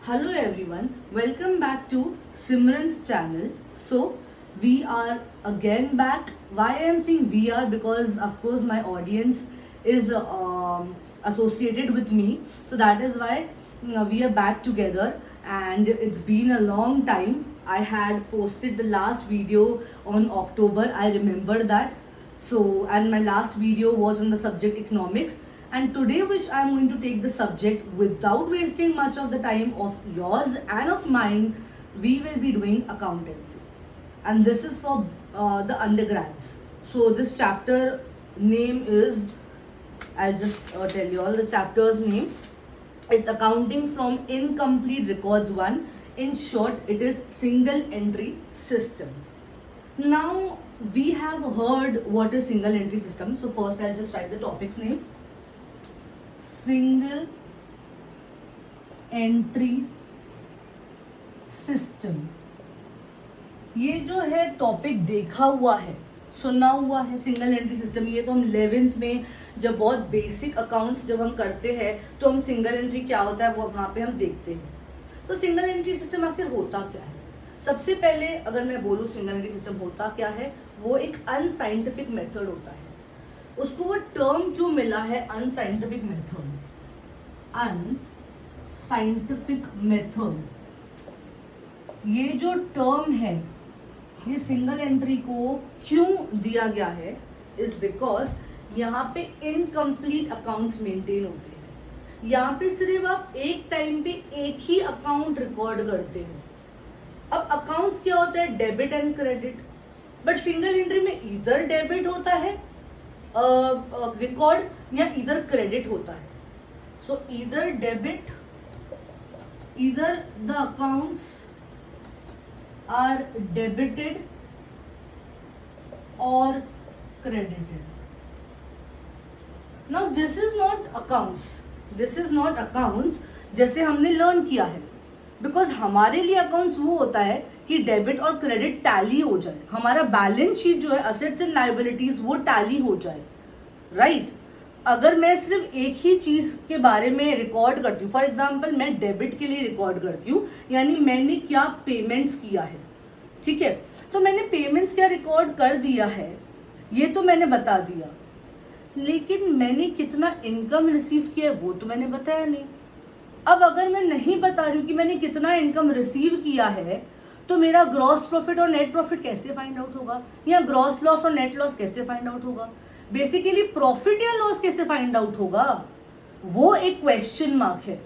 Hello everyone, welcome back to Simran's channel. So we are again back. Why I am saying we are, because of course my audience is associated with me. So that is why we are back together, and it's been a long time. I had posted the last video on October. I remember that. So, and my last video was on the subject economics, and today which I am going to take the subject without wasting much of the time of yours and of mine, we will be doing accountancy, and this is for the undergrads. So this chapter name is, I'll just tell you all the chapter's name. It's accounting from incomplete records 1. In short, it is single entry system. Now we have heard what is single entry system. So first I'll just write the topic's name. Single entry system. ये जो है topic देखा हुआ है, सुना हुआ है. Single entry system, ये तो हम 11th में जब बहुत बेसिक अकाउंट्स जब हम करते हैं तो हम सिंगल एंट्री क्या होता है वो वहाँ पे हम देखते हैं. तो सिंगल एंट्री सिस्टम आखिर होता क्या है? सबसे पहले अगर मैं बोलूँ सिंगल एंट्री सिस्टम होता क्या है, वो एक अनसाइंटिफिक मेथड होता है. उसको वो टर्म क्यों मिला है अनसाइंटिफिक मेथड? अनसाइंटिफिक मेथड, ये जो टर्म है ये सिंगल एंट्री को क्यों दिया गया है, इज बिकॉज यहाँ पे इनकम्प्लीट अकाउंट्स मेंटेन होते हैं. यहाँ पे सिर्फ आप एक टाइम पे एक ही अकाउंट रिकॉर्ड करते हो. अब अकाउंट्स क्या होता है? Debit and credit. But single entry में इधर डेबिट होता है रिकॉर्ड या इधर क्रेडिट होता है. सो इधर डेबिट, इधर the accounts are debited or credited. Now this is not accounts. This is not accounts जैसे हमने लर्न किया है. बिकॉज हमारे लिए अकाउंट्स वो होता है कि डेबिट और क्रेडिट टैली हो जाए, हमारा बैलेंस शीट जो है असेट्स एंड लायबिलिटीज वो टैली हो जाए, राइट? अगर मैं सिर्फ एक ही चीज के बारे में रिकॉर्ड करती हूँ, फॉर एग्जाम्पल मैं डेबिट के लिए रिकॉर्ड करती हूँ, यानी मैंने क्या पेमेंट्स किया है, ठीक है, तो मैंने पेमेंट्स क्या रिकॉर्ड कर दिया है ये तो मैंने बता दिया, लेकिन मैंने कितना इनकम रिसीव किया है वो तो मैंने बताया नहीं. अब अगर मैं नहीं बता रही हूँ कि मैंने कितना इनकम रिसीव किया है, तो मेरा ग्रॉस प्रॉफिट और नेट प्रॉफिट कैसे फाइंड आउट होगा, या ग्रॉस लॉस और नेट लॉस कैसे फाइंड आउट होगा, बेसिकली प्रॉफिट या लॉस कैसे फाइंड आउट होगा, वो एक क्वेश्चन मार्क है.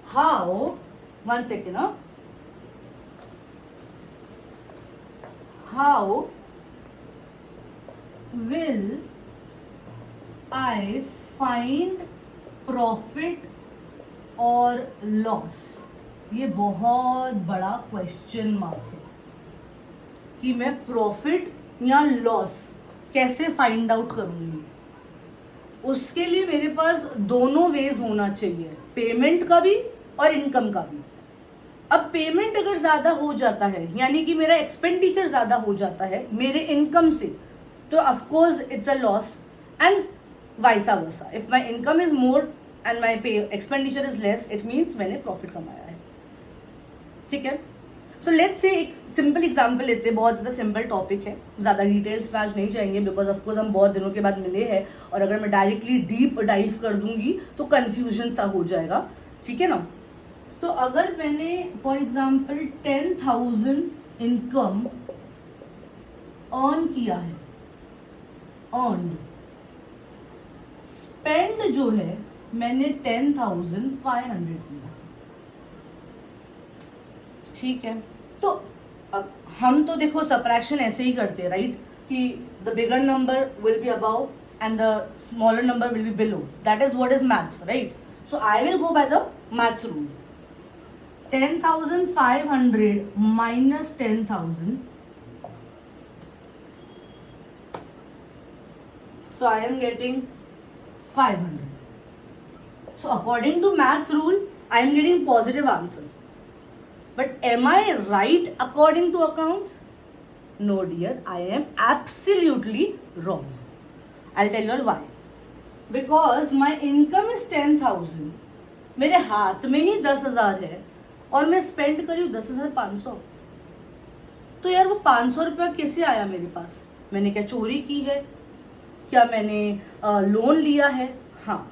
How, one second, how will I find profit और लॉस? ये बहुत बड़ा क्वेश्चन मार्क है कि मैं प्रॉफिट या लॉस कैसे फाइंड आउट करूंगी. उसके लिए मेरे पास दोनों वेज होना चाहिए, पेमेंट का भी और इनकम का भी. अब पेमेंट अगर ज्यादा हो जाता है, यानी कि मेरा एक्सपेंडिचर ज्यादा हो जाता है मेरे इनकम से, तो of course it's a loss, and वाइसा versa. If my income is more and my expenditure is less, it means मैंने प्रॉफिट कमाया है, ठीक है. सो लेट्स से एक सिंपल एग्जांपल लेते हैं. बहुत ज़्यादा सिंपल टॉपिक है, ज़्यादा डिटेल्स में आज नहीं जाएंगे, बिकॉज ऑफकोर्स हम बहुत दिनों के बाद मिले हैं, और अगर मैं डायरेक्टली डीप डाइव कर दूंगी तो कन्फ्यूजन सा हो जाएगा, ठीक है ना. तो अगर मैंने फॉर एग्जाम्पल 10,000 इनकम अर्न किया है, अर्नड, स्पेंड जो है मैंने 10,500 किया, ठीक है. तो हम तो देखो सबट्रैक्शन ऐसे ही करते हैं, राइट, कि the bigger number will be about and the smaller number will be below. That is what is maths, right? So I will go by the maths rule. 10,500 minus 10,000. So I am getting 500. So according to maths rule, I am getting positive answer. But am I right according to accounts? No dear, I am absolutely wrong. I'll tell you all why. Because my income is 10,000. मेरे हाथ में ही 10,000 है, और मैं spend करी हूँ 10,500, तो यार वो 500 रुपया कैसे आया मेरे पास? मैंने क्या चोरी की है? क्या मैंने लोन लिया है? हाँ,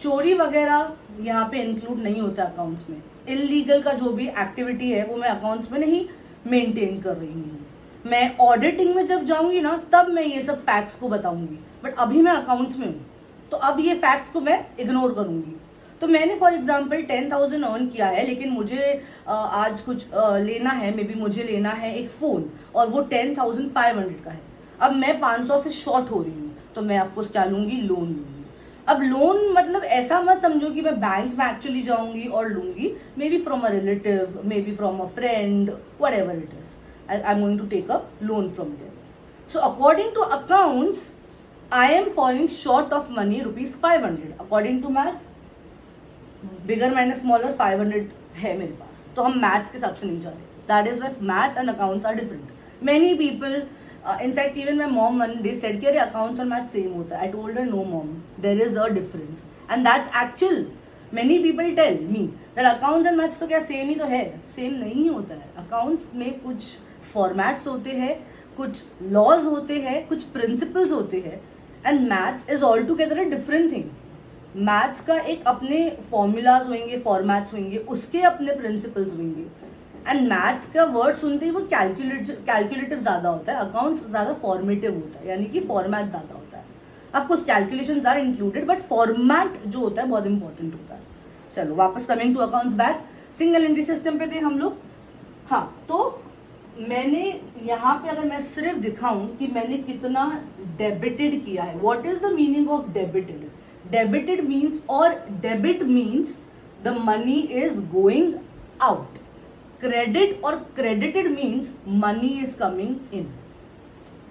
चोरी वगैरह यहाँ पे इंक्लूड नहीं होता अकाउंट्स में। इलीगल का जो भी एक्टिविटी है वो मैं अकाउंट्स में नहीं मेंटेन कर रही हूँ। मैं ऑडिटिंग में जब जाऊंगी ना तब मैं ये सब फैक्ट्स को बताऊंगी, बट अभी मैं अकाउंट्स में हूँ तो अब ये फैक्ट्स को मैं इग्नोर करूंगी। तो मैंने फॉर एग्जाम्पल 10,000 अर्न किया है, लेकिन मुझे आज कुछ लेना है, मे बी मुझे लेना है एक फ़ोन और वो 10,500 का है। अब मैं 500 से शॉर्ट हो रही हूँ तो मैं ऑफकोर्स क्या लूँगी? लोन लूँगी। अब लोन मतलब ऐसा मत समझो कि मैं बैंक में एक्चुअली जाऊंगी और लूंगी, may be from a relative, may be from a friend, whatever it is, I am going to take a loan from them. So according to accounts, I am falling short of money rupees 500. According to maths, bigger minus smaller 500 है मेरे पास, तो हम maths के हिसाब से नहीं जा रहे. That is why maths and accounts are different. Many people, in fact even my mom one day said कि अरे accounts और maths same होता है. I told her no mom, there is a difference and that's actual. Many people tell me that accounts and maths तो क्या same ही तो है. Same नहीं होता है. Accounts में कुछ formats होते हैं, कुछ laws होते हैं, कुछ principles होते हैं, and maths is altogether a different thing. Maths का एक अपने फॉर्मूलाज होंगे, फॉर्मेट्स होंगे, उसके अपने प्रिंसिपल्स होंगे. एंड मैथ्स का वर्ड सुनते ही वो कैलकुलेटिव ज़्यादा होता है, अकाउंट्स ज़्यादा फॉर्मेटिव होता है, यानी कि फॉर्मेट ज़्यादा होता है. Of course calculations are included, but format जो होता है बहुत इंपॉर्टेंट होता है. चलो वापस coming to accounts back, single entry system पे थे हम लोग. हाँ, तो मैंने यहाँ पे अगर मैं सिर्फ दिखाऊं कि मैंने कितना डेबिटेड किया है, what is the meaning of debited? Debited means, or debit means the money is going out. Credit or credited means money is coming in.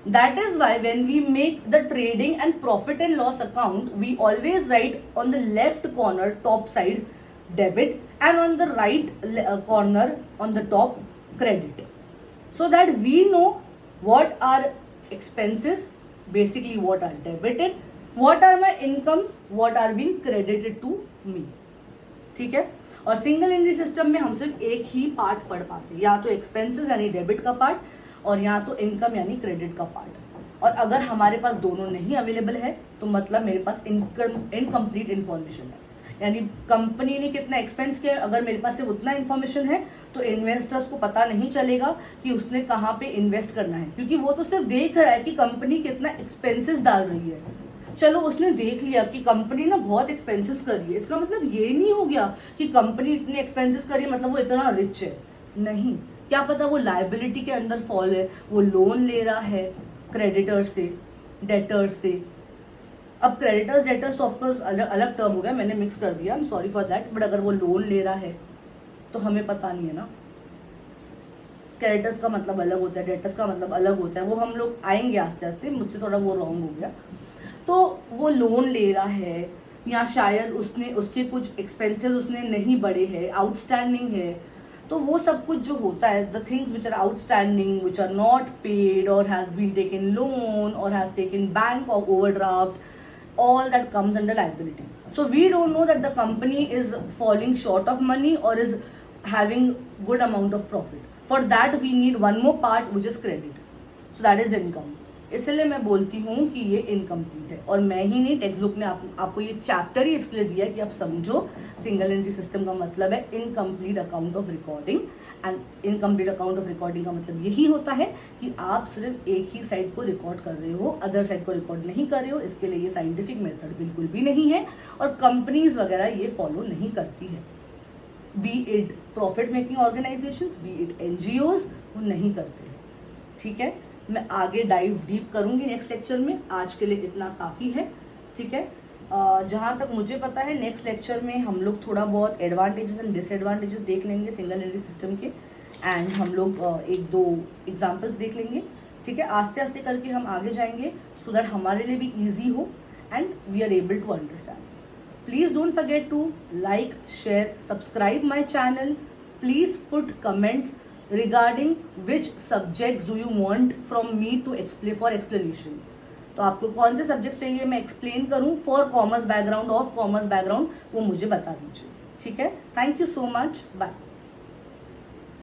That is why when we make the trading and profit and loss account, we always write on the left corner top side debit and on the right corner on the top credit, so that we know what are expenses, basically what are debited, what are my incomes, what are being credited to me. ठीक है. और single entry system में हम सिर्फ एक ही part पढ़ पाते हैं, या तो एक्सपेंसेस यानी डेबिट का पार्ट और या तो इनकम यानी क्रेडिट का पार्ट. और अगर हमारे पास दोनों नहीं अवेलेबल है तो मतलब मेरे पास इनकम्प्लीट इन्फॉर्मेशन है, यानी कंपनी ने कितना एक्सपेंस किया, अगर मेरे पास सिर्फ उतना इन्फॉर्मेशन है तो इन्वेस्टर्स को पता नहीं चलेगा कि उसने कहाँ पे इन्वेस्ट करना है, क्योंकि वो तो सिर्फ देख रहा है कि कंपनी कितना एक्सपेंसेस डाल रही है. चलो उसने देख लिया कि कंपनी ना बहुत एक्सपेंसेस कर रही है, इसका मतलब ये नहीं हो गया कि कंपनी इतने एक्सपेंसेस कर रही है मतलब वो इतना रिच है. नहीं, क्या पता वो लायबिलिटी के अंदर फॉल है, वो लोन ले रहा है क्रेडिटर से, डेटर से. अब क्रेडिटर्स डेटर्स तो ऑफकोर्स अलग टर्म हो गया, मैंने मिक्स कर दिया, I am sorry for that. But अगर वो लोन ले रहा है तो हमें पता नहीं है ना, क्रेडिटर्स का मतलब अलग होता है, डेटर्स का मतलब अलग होता है, वो हम लोग आएंगे आस्ते आस्ते, मुझसे थोड़ा वो रॉन्ग हो गया. तो वो लोन ले रहा है या शायद उसके कुछ एक्सपेंसेस उसने नहीं बढ़े हैं, आउटस्टैंडिंग है, तो वो सब कुछ जो होता है, the things which are outstanding, which are not paid और हैज़ बीन टेकन लोन और has taken bank of overdraft, all that comes under liability. So we don't know that the company is falling short of money or is having good amount of profit. For that we need one more part which is credit. So that is income. इसलिए मैं बोलती हूँ कि ये incomplete है, और मैं ही नहीं, टेक्स्ट बुक ने आपको ये चैप्टर ही इसके लिए दिया कि आप समझो सिंगल एंट्री सिस्टम का मतलब है incomplete account of recording. And incomplete account of recording का मतलब यही होता है कि आप सिर्फ एक ही साइड को रिकॉर्ड कर रहे हो, अदर साइड को रिकॉर्ड नहीं कर रहे हो. इसके लिए ये साइंटिफिक मेथड बिल्कुल भी नहीं है और कंपनीज वगैरह ये फॉलो नहीं करती है. B it profit making organisations, B it NGOs, वो नहीं करते हैं. ठीक है, मैं आगे डाइव डीप करूंगी नेक्स्ट लेक्चर में. आज के लिए इतना काफ़ी है. ठीक है, जहाँ तक मुझे पता है नेक्स्ट लेक्चर में हम लोग थोड़ा बहुत एडवांटेजेस एंड डिसएडवांटेजेस देख लेंगे सिंगल एंट्री सिस्टम के, एंड हम लोग एक दो एग्जांपल्स देख लेंगे. ठीक है, आस्ते आस्ते करके हम आगे जाएंगे सो दैट हमारे लिए भी ईजी हो and we are able to understand. Please don't forget to like, share, subscribe my channel. Please put comments regarding which subjects do you want from me to explain for explanation. तो आपको कौन से subjects चाहिए मैं explain करूँ for commerce background, of commerce background, वो मुझे बता दीजिए. ठीक है, thank you so much, bye.